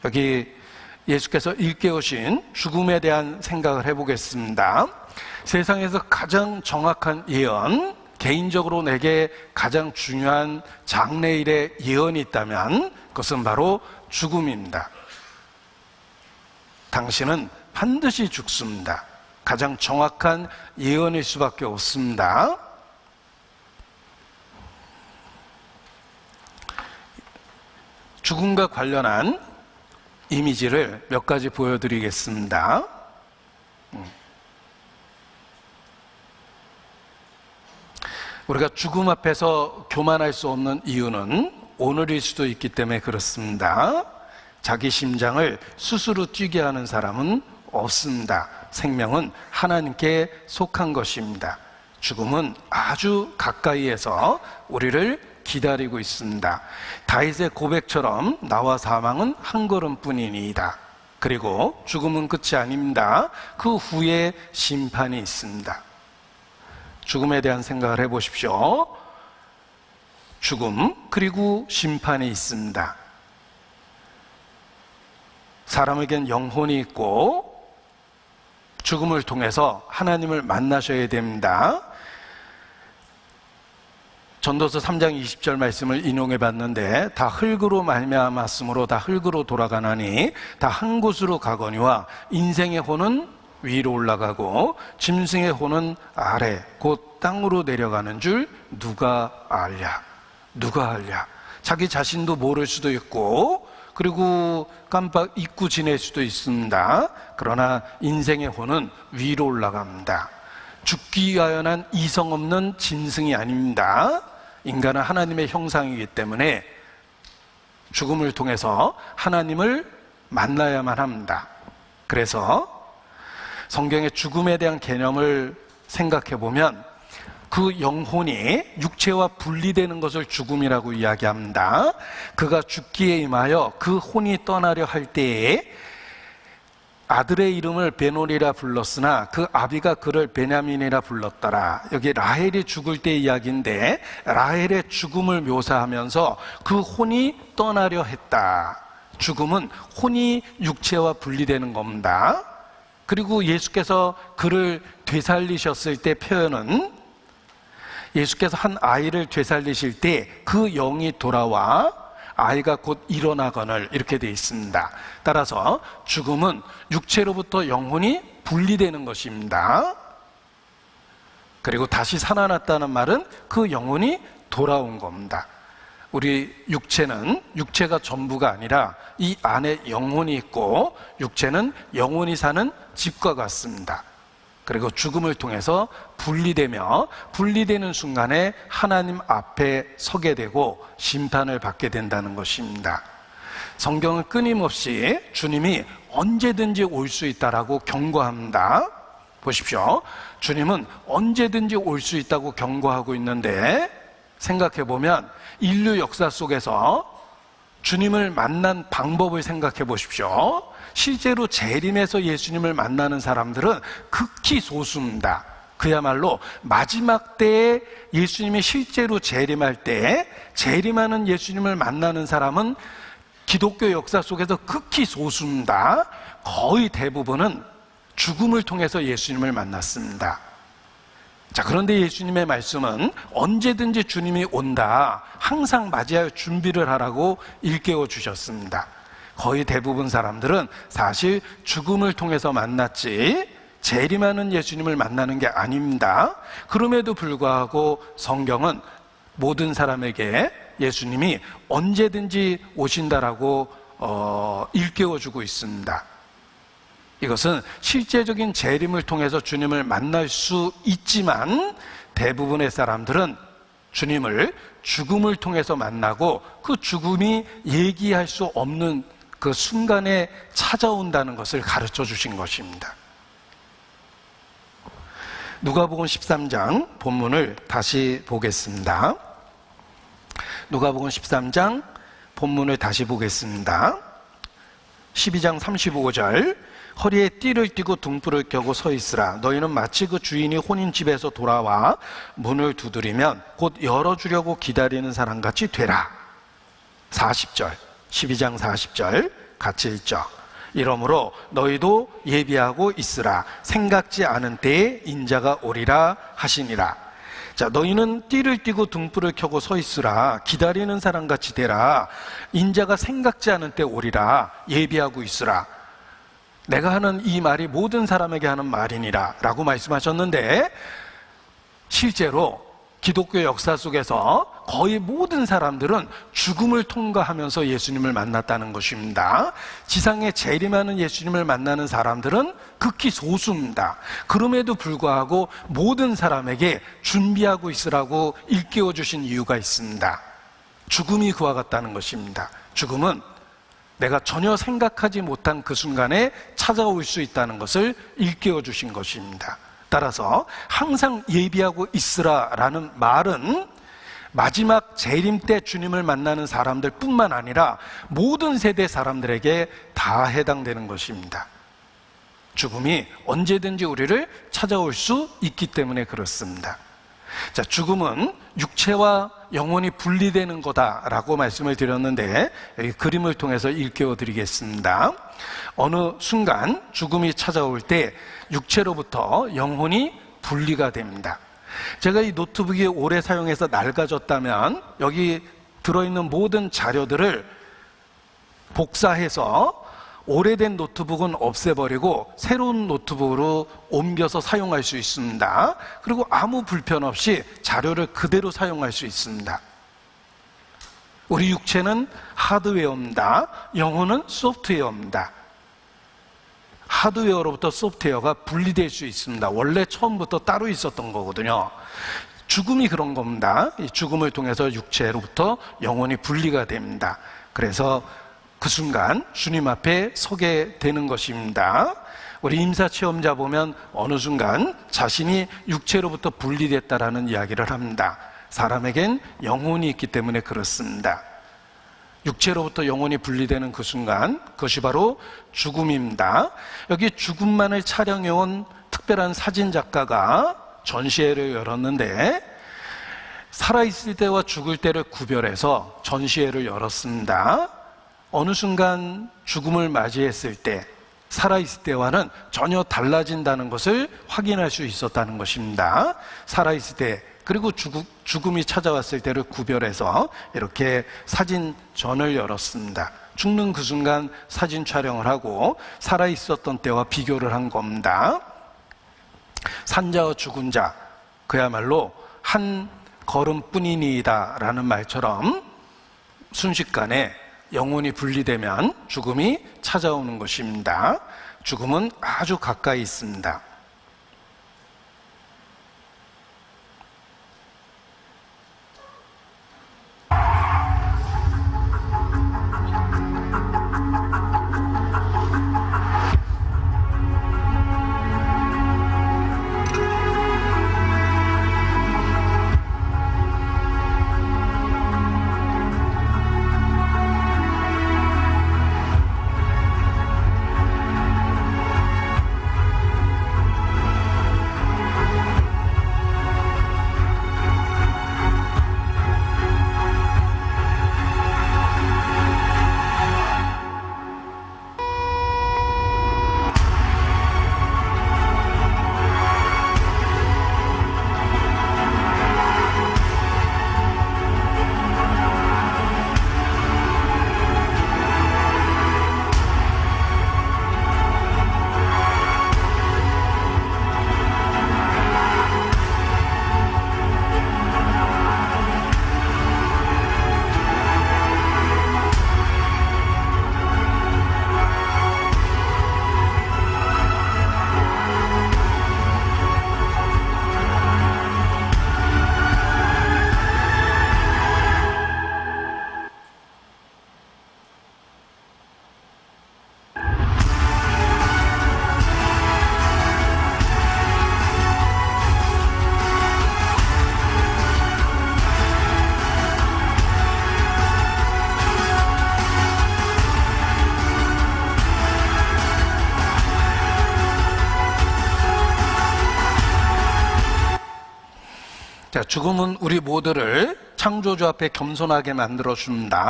여기 예수께서 일깨우신 죽음에 대한 생각을 해보겠습니다. 세상에서 가장 정확한 예언, 개인적으로 내게 가장 중요한 장래일의 예언이 있다면 그것은 바로 죽음입니다. 당신은 반드시 죽습니다. 가장 정확한 예언일 수밖에 없습니다. 죽음과 관련한 이미지를 몇 가지 보여드리겠습니다. 우리가 죽음 앞에서 교만할 수 없는 이유는 오늘일 수도 있기 때문에 그렇습니다. 자기 심장을 스스로 뛰게 하는 사람은 없습니다. 생명은 하나님께 속한 것입니다. 죽음은 아주 가까이에서 우리를 기다리고 있습니다. 다윗의 고백처럼 나와 사망은 한 걸음뿐이니이다. 그리고 죽음은 끝이 아닙니다. 그 후에 심판이 있습니다. 죽음에 대한 생각을 해보십시오. 죽음 그리고 심판이 있습니다. 사람에겐 영혼이 있고 죽음을 통해서 하나님을 만나셔야 됩니다. 전도서 3장 20절 말씀을 인용해 봤는데 다 흙으로 말미암았으므로 다 흙으로 돌아가나니 다 한 곳으로 가거니와 인생의 혼은 위로 올라가고 짐승의 혼은 아래 곧 땅으로 내려가는 줄 누가 알랴? 누가 알랴? 자기 자신도 모를 수도 있고 그리고 깜빡 잊고 지낼 수도 있습니다. 그러나 인생의 혼은 위로 올라갑니다. 죽기 위하여는 이성 없는 짐승이 아닙니다. 인간은 하나님의 형상이기 때문에 죽음을 통해서 하나님을 만나야만 합니다. 그래서 성경의 죽음에 대한 개념을 생각해 보면 그 영혼이 육체와 분리되는 것을 죽음이라고 이야기합니다. 그가 죽기에 임하여 그 혼이 떠나려 할 때에 아들의 이름을 베노리라 불렀으나 그 아비가 그를 베냐민이라 불렀더라. 여기 라헬이 죽을 때의 이야기인데 라헬의 죽음을 묘사하면서 그 혼이 떠나려 했다. 죽음은 혼이 육체와 분리되는 겁니다. 그리고 예수께서 그를 되살리셨을 때 표현은 예수께서 한 아이를 되살리실 때 그 영이 돌아와 아이가 곧 일어나거늘 이렇게 되어 있습니다. 따라서 죽음은 육체로부터 영혼이 분리되는 것입니다. 그리고 다시 살아났다는 말은 그 영혼이 돌아온 겁니다. 우리 육체가 전부가 아니라 이 안에 영혼이 있고 육체는 영혼이 사는 집과 같습니다. 그리고 죽음을 통해서 분리되는 순간에 하나님 앞에 서게 되고 심판을 받게 된다는 것입니다. 성경은 끊임없이 주님이 언제든지 올 수 있다라고 경고합니다. 보십시오. 주님은 언제든지 올 수 있다고 경고하고 있는데 생각해 보면 인류 역사 속에서 주님을 만난 방법을 생각해 보십시오. 실제로 재림에서 예수님을 만나는 사람들은 극히 소수입니다. 그야말로 마지막 때에 예수님이 실제로 재림할 때 재림하는 예수님을 만나는 사람은 기독교 역사 속에서 극히 소수입니다. 거의 대부분은 죽음을 통해서 예수님을 만났습니다. 자, 그런데 예수님의 말씀은 언제든지 주님이 온다, 항상 맞이할 준비를 하라고 일깨워 주셨습니다. 거의 대부분 사람들은 사실 죽음을 통해서 만났지 재림하는 예수님을 만나는 게 아닙니다. 그럼에도 불구하고 성경은 모든 사람에게 예수님이 언제든지 오신다라고 일깨워주고 있습니다. 이것은 실제적인 재림을 통해서 주님을 만날 수 있지만 대부분의 사람들은 주님을 죽음을 통해서 만나고 그 죽음이 얘기할 수 없는 그 순간에 찾아온다는 것을 가르쳐 주신 것입니다. 누가복음 13장 본문을 다시 보겠습니다. 누가복음 13장 본문을 다시 보겠습니다. 12장 35절 허리에 띠를 띠고 등불을 켜고 서 있으라. 너희는 마치 그 주인이 혼인 집에서 돌아와 문을 두드리면 곧 열어주려고 기다리는 사람같이 되라. 40절 12장 40절 같이 읽죠. 이러므로 너희도 예비하고 있으라. 생각지 않은 때에 인자가 오리라 하시니라. 자, 너희는 띠를 띠고 등불을 켜고 서 있으라. 기다리는 사람같이 되라. 인자가 생각지 않은 때 오리라. 예비하고 있으라. 내가 하는 이 말이 모든 사람에게 하는 말이니라 라고 말씀하셨는데, 실제로 기독교 역사 속에서 거의 모든 사람들은 죽음을 통과하면서 예수님을 만났다는 것입니다. 지상에 재림하는 예수님을 만나는 사람들은 극히 소수입니다. 그럼에도 불구하고 모든 사람에게 준비하고 있으라고 일깨워 주신 이유가 있습니다. 죽음이 그와 같다는 것입니다. 죽음은 내가 전혀 생각하지 못한 그 순간에 찾아올 수 있다는 것을 일깨워 주신 것입니다. 따라서 항상 예비하고 있으라라는 말은 마지막 재림 때 주님을 만나는 사람들 뿐만 아니라 모든 세대 사람들에게 다 해당되는 것입니다. 죽음이 언제든지 우리를 찾아올 수 있기 때문에 그렇습니다. 자, 죽음은 육체와 영혼이 분리되는 거다라고 말씀을 드렸는데, 여기 그림을 통해서 일깨워 드리겠습니다. 어느 순간 죽음이 찾아올 때 육체로부터 영혼이 분리가 됩니다. 제가 이 노트북이 오래 사용해서 낡아졌다면 여기 들어있는 모든 자료들을 복사해서 오래된 노트북은 없애버리고 새로운 노트북으로 옮겨서 사용할 수 있습니다. 그리고 아무 불편 없이 자료를 그대로 사용할 수 있습니다. 우리 육체는 하드웨어입니다. 영혼은 소프트웨어입니다. 하드웨어로부터 소프트웨어가 분리될 수 있습니다. 원래 처음부터 따로 있었던 거거든요. 죽음이 그런 겁니다. 이 죽음을 통해서 육체로부터 영혼이 분리가 됩니다. 그래서 그 순간 주님 앞에 서게 되는 것입니다. 우리 임사체험자 보면 어느 순간 자신이 육체로부터 분리됐다라는 이야기를 합니다. 사람에겐 영혼이 있기 때문에 그렇습니다. 육체로부터 영혼이 분리되는 그 순간, 그것이 바로 죽음입니다. 여기 죽음만을 촬영해온 특별한 사진작가가 전시회를 열었는데, 살아있을 때와 죽을 때를 구별해서 전시회를 열었습니다. 어느 순간 죽음을 맞이했을 때, 살아있을 때와는 전혀 달라진다는 것을 확인할 수 있었다는 것입니다. 살아있을 때, 그리고 죽음이 찾아왔을 때를 구별해서 이렇게 사진전을 열었습니다. 죽는 그 순간 사진 촬영을 하고 살아있었던 때와 비교를 한 겁니다. 산자와 죽은 자, 그야말로 한 걸음뿐이니이다 라는 말처럼 순식간에 영혼이 분리되면 죽음이 찾아오는 것입니다. 죽음은 아주 가까이 있습니다. 자, 죽음은 우리 모두를 창조주 앞에 겸손하게 만들어 줍니다.